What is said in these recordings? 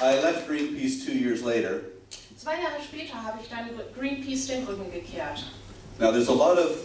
I left Greenpeace 2 years later. 2 Jahre später habe ich dann Greenpeace den Rücken gekehrt. Now there's a lot of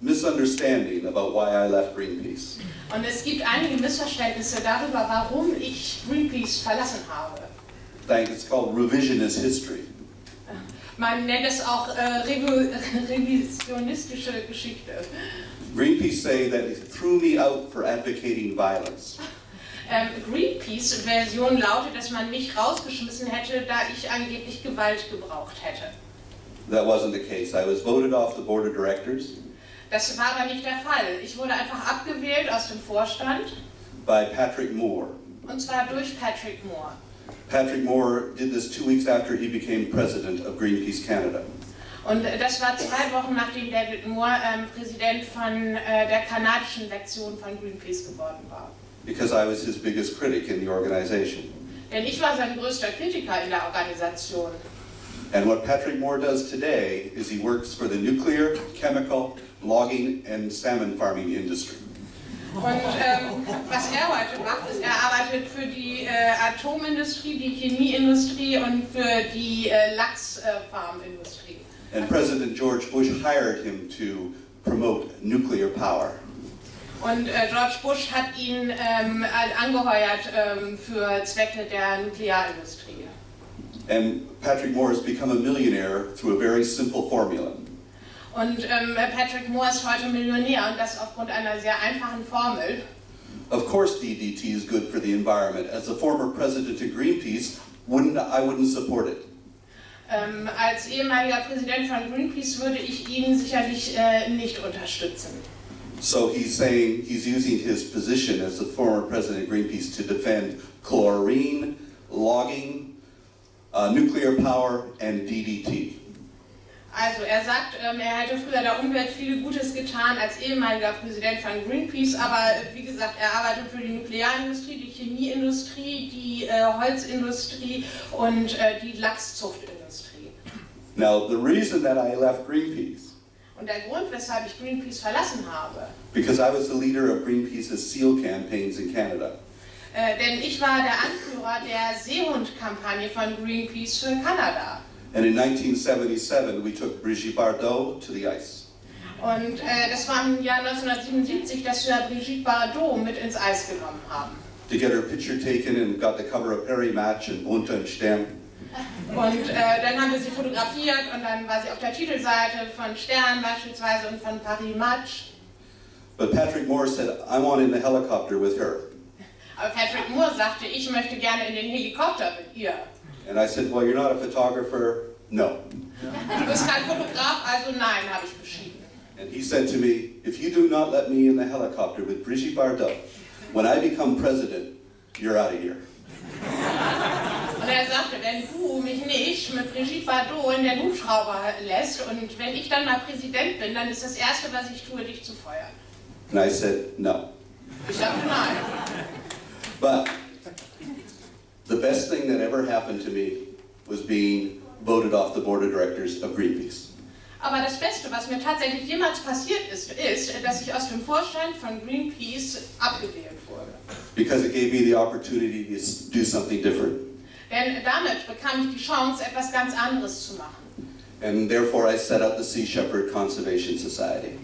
misunderstanding about why I left Greenpeace. Und es gibt einige Missverständnisse darüber, warum ich Greenpeace verlassen habe. It's called revisionist history. Man nennt es auch revisionistische Geschichte. Greenpeace say that it threw me out for advocating violence. Greenpeace-Version lautet, dass man mich rausgeschmissen hätte, da ich angeblich Gewalt gebraucht hätte. That wasn't the case. I was voted off the board of directors. Das war aber nicht der Fall. Ich wurde einfach abgewählt aus dem Vorstand. By Patrick Moore. Und zwar durch Patrick Moore. Patrick Moore did this 2 weeks after he became president of Greenpeace Canada. Und das war 2 Wochen nachdem David Moore Präsident von der kanadischen Sektion von Greenpeace geworden war. Because I was his biggest critic in the organization. Denn ich war sein größter Kritiker in der Organisation. And what Patrick Moore does today is he works for the nuclear, chemical, logging and salmon farming industry. Und was er heute macht, ist, er arbeitet für die Atomindustrie, die Chemieindustrie und für die Lachsfarmindustrie. And President George Bush hired him to promote nuclear power. Und George Bush hat ihn angeheuert für Zwecke der Nuklearindustrie. And Patrick Moore has become a millionaire through a very simple formula. Und Patrick Moore ist heute Millionär und das aufgrund einer sehr einfachen Formel. Of course DDT is good for the environment. As a former president of Greenpeace, I wouldn't support it. Als ehemaliger Präsident von Greenpeace würde ich ihn sicherlich nicht unterstützen. So he's saying he's using his position as the former president of Greenpeace to defend chlorine, logging, nuclear power and DDT. Also er sagt, er hätte früher der Umwelt viel Gutes getan als ehemaliger Präsident von Greenpeace, aber wie gesagt, er arbeitet für die Nuklearindustrie, die Chemieindustrie, die Holzindustrie und die Lachszuchtindustrie. Now the reason that I left Greenpeace, und der Grund, weshalb ich Greenpeace verlassen habe, because I was the leader of Greenpeace's seal campaigns in Canada. Denn ich war der Anführer der Seehundkampagne von Greenpeace für Kanada. And in 1977 we took Brigitte Bardot to the ice. Und das war im Jahr 1977, dass wir Brigitte Bardot mit ins Eis genommen haben. To get her picture taken and got the cover of Perry Match and Unter und Stern. Und dann haben wir sie fotografiert und dann war sie auf der Titelseite von Stern beispielsweise und von Paris Match. But Patrick Moore said, I want in the helicopter with her. Aber Patrick Moore sagte, ich möchte gerne in den Helikopter mit ihr. And I said, well, you're not a photographer. No. Du bist kein Fotograf, also nein, habe ich beschieden. And he said to me, if you do not let me in the helicopter with Brigitte Bardot, when I become president, you're out of here. Und er sagte, wenn du mich nicht mit Brigitte Bardot in den Hubschrauber lässt und wenn ich dann mal Präsident bin, dann ist das Erste, was ich tue, dich zu feuern. And I said, no. Ich sagte nein. But the best thing that ever happened to me was being voted off the board of directors of Greenpeace. Aber das Beste, was mir tatsächlich jemals passiert ist, dass ich aus dem Vorstand von Greenpeace abgewählt wurde. Because it gave me the opportunity to do something different. Denn damit bekam ich die Chance, etwas ganz anderes zu machen. And therefore I set up the Sea Shepherd Conservation Society.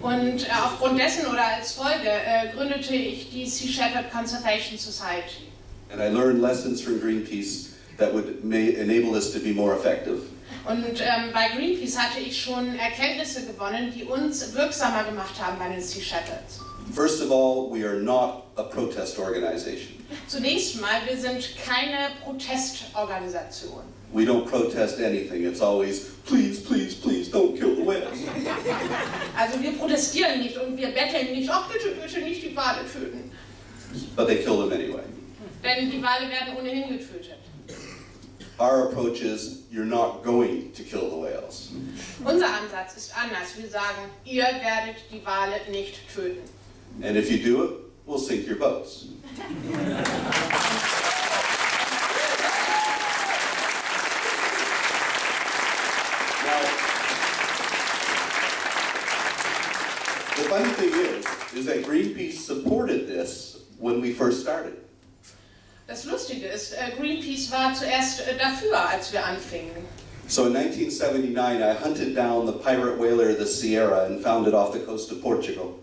Und aufgrund dessen oder als Folge gründete ich die Sea Shepherd Conservation Society. And I learned lessons from Greenpeace that would enable us to be more effective. Und bei Greenpeace hatte ich schon Erkenntnisse gewonnen, die uns wirksamer gemacht haben bei den Sea Shepherds. First of all, we are not a protest organization. Zunächst mal, wir sind keine Protestorganisation. We don't protest anything. It's always, please, please, please, don't kill the whales. Also wir protestieren nicht und wir betteln nicht, ach bitte, bitte nicht die Wale töten. But they kill them anyway. Denn die Wale werden ohnehin getötet. Our approach is, you're not going to kill the whales. Unser Ansatz ist anders. Wir sagen, ihr werdet die Wale nicht töten. And if you do it, we'll sink your boats. Now, the funny thing is that Greenpeace supported this when we first started. Das Lustige ist, Greenpeace war zuerst dafür, als wir anfingen. So in 1979, I hunted down the pirate whaler, the Sierra, and found it off the coast of Portugal.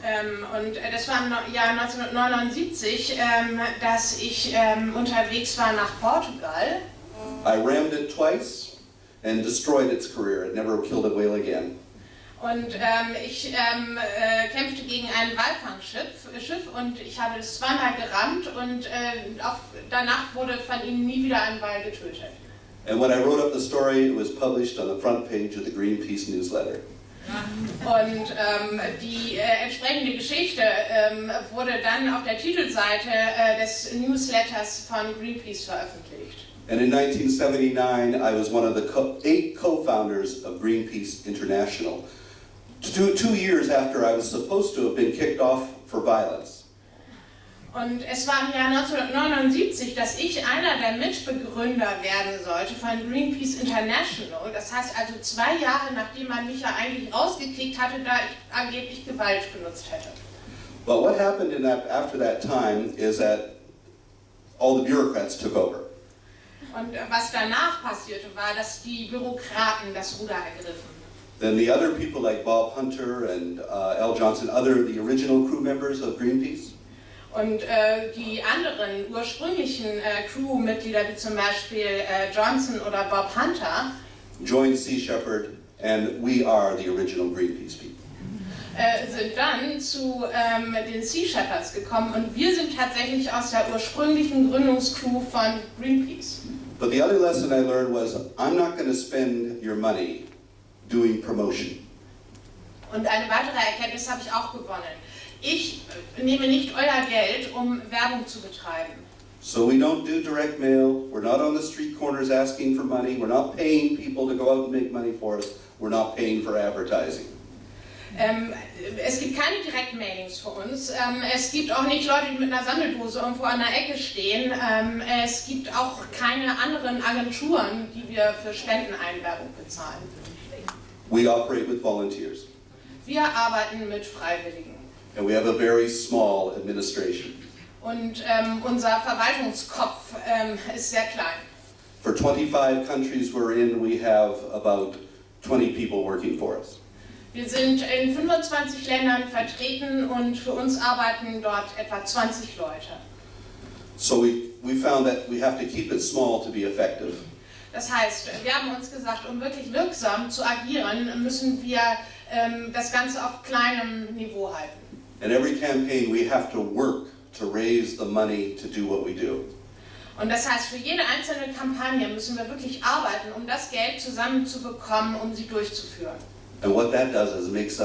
Und das war im Jahr 1979, dass ich unterwegs war nach Portugal. I rammed it twice and destroyed its career. It never killed a whale again. Und ich kämpfte gegen ein Walfangschiff und ich habe es zweimal gerammt und danach wurde von ihnen nie wieder ein Wal getötet. And when I wrote up the story, it was published on the front page of the Greenpeace newsletter. Und die entsprechende Geschichte wurde dann auf der Titelseite des Newsletters von Greenpeace veröffentlicht. And in 1979, I was one of the 8 co-founders of Greenpeace International. 2 years after I was supposed to have been kicked off for violence. Und es war im Jahr 1979, dass ich einer der Mitbegründer werden sollte von Greenpeace International. Das heißt also 2 Jahre, nachdem man mich ja eigentlich rausgekickt hatte, da ich angeblich Gewalt benutzt hätte. But what happened after that time is that all the bureaucrats took over. Und was danach passierte, war, dass die Bürokraten das Ruder ergriffen. Then the other people like Bob Hunter and L. Johnson, the original crew members of Greenpeace, und die anderen ursprünglichen Crewmitglieder, wie zum Beispiel Johnson oder Bob Hunter, joined Sea Shepherd, and we are the original Greenpeace people. Sind dann zu den Sea Shepherds gekommen und wir sind tatsächlich aus der ursprünglichen Gründungscrew von Greenpeace. But the other lesson I learned was, I'm not going to spend your money doing promotion. Und eine weitere Erkenntnis habe ich auch gewonnen. Ich nehme nicht euer Geld, um Werbung zu betreiben. So we don't do direct mail. We're not on the street corners asking for money. We're not paying people to go out and make money for us. We're not paying for advertising. Es gibt keine Direktmailings für uns. Es gibt auch nicht Leute, die mit einer Sammeldose irgendwo an der Ecke stehen. Es gibt auch keine anderen Agenturen, die wir für Spendeneinwerbung bezahlen. We operate with volunteers. Wir arbeiten mit Freiwilligen. And we have a very small administration. Und unser Verwaltungskopf ist sehr klein. For 25 countries we're in, we have about 20 people working for us. Wir sind in 25 Ländern vertreten und für uns arbeiten dort etwa 20 Leute. So we found that we have to keep it small to be effective. Das heißt, wir haben uns gesagt, um wirklich wirksam zu agieren, müssen wir das Ganze auf kleinem Niveau halten. In every campaign we have to work to raise the money to do what we do. Und das heißt, für jede einzelne Kampagne müssen wir wirklich arbeiten, um das Geld zusammenzubekommen, um sie durchzuführen. And what that does is it makes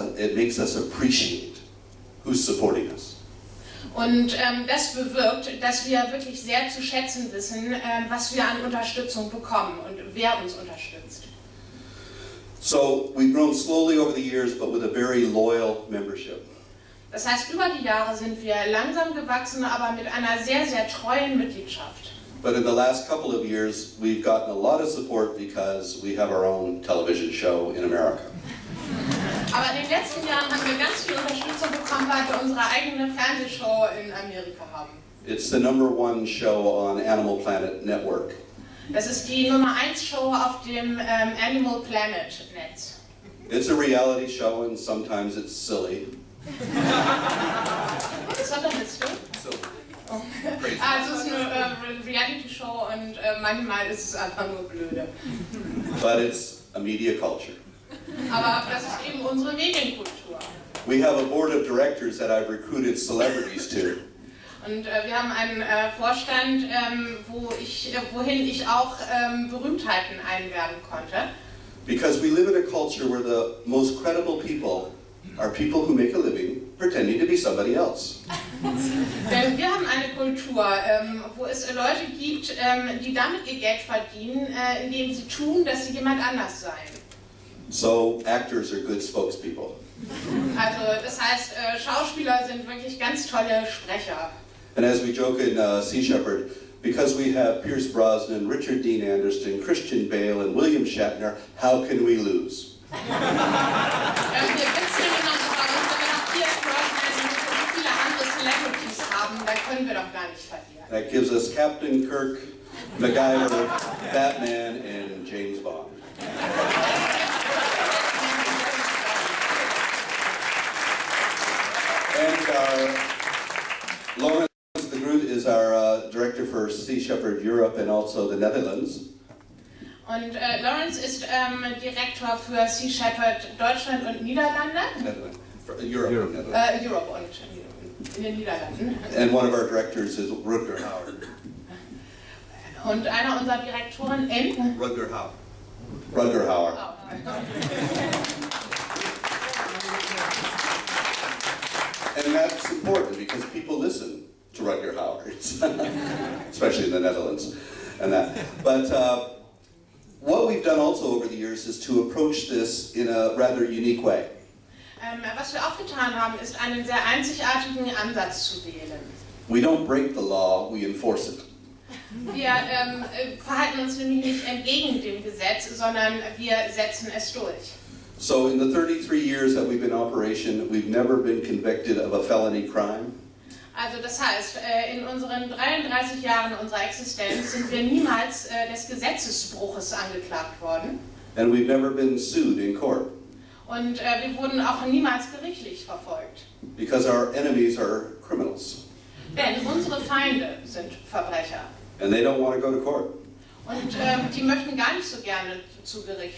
us appreciate who's supporting us. Und das bewirkt, dass wir wirklich sehr zu schätzen wissen, was wir an Unterstützung bekommen und wer uns unterstützt. So we've grown slowly over the years, but with a very loyal membership. Das heißt, über die Jahre sind wir langsam gewachsen, aber mit einer sehr, sehr treuen Mitgliedschaft. But in the last couple of years, we've gotten a lot of support because we have our own television show in America. Aber in den letzten Jahren haben wir ganz viel Unterstützung bekommen, weil wir unsere eigene Fernsehshow in Amerika haben. It's the #1 show on Animal Planet Network. Das ist die Nummer 1 Show auf dem Animal Planet Netz. It's a reality show and sometimes it's silly. Sometimes So, also es ist eine Reality-Show und manchmal ist es einfach nur blöde. but it's a media culture. Aber das ist eben unsere Medienkultur. We have a board of directors that I've recruited celebrities to. Und wir haben einen Vorstand, wohin ich auch Berühmtheiten einwerben konnte. Because we live in a culture where the most credible people are people who make a living pretending to be somebody else. Denn wir haben eine Kultur, wo es Leute gibt, die damit ihr Geld verdienen, indem sie tun, dass sie jemand anders seien. So actors are good spokespeople. Also das heißt, Schauspieler sind wirklich ganz tolle Sprecher. And as we joke in Sea Shepherd, because we have Pierce Brosnan, Richard Dean Anderson, Christian Bale and William Shatner, how can we lose? Wir witzen immer so, warum wir noch Pierce Brosnan und viele andere Celebrities haben, da können können wir doch gar nicht verlieren. That gives us Captain Kirk, MacGyver, Batman, and James Bond. And Lawrence de Groot is our director for Sea Shepherd Europe and also the Netherlands. Und Lawrence ist Direktor für Sea Shepherd Deutschland und Niederlande. Europe. Europe und in den Niederlanden. And one of our directors is Rutger Hauer. Und einer unserer Direktoren in? Rutger Hauer. Rutger Hauer. Oh. And that's important because people listen to Rutger Hauer, especially in the Netherlands. And that. But what we've done also over the years is to approach this in a rather unique way. Was wir auch getan haben, ist einen sehr einzigartigen Ansatz zu wählen. We don't break the law, we enforce it. Wir verhalten uns nämlich nicht entgegen dem Gesetz, sondern wir setzen es durch. So in the 33 years that we've been in operation, we've never been convicted of a felony crime. Also das heißt, in unseren 33 Jahren unserer Existenz sind wir niemals des Gesetzesbruches angeklagt worden. And we've never been sued in court. Und wir wurden auch niemals gerichtlich verfolgt. Because our enemies are criminals. Denn unsere Feinde sind Verbrecher. And they don't want to go to court. Und die möchten gar nicht so gerne zu Gericht.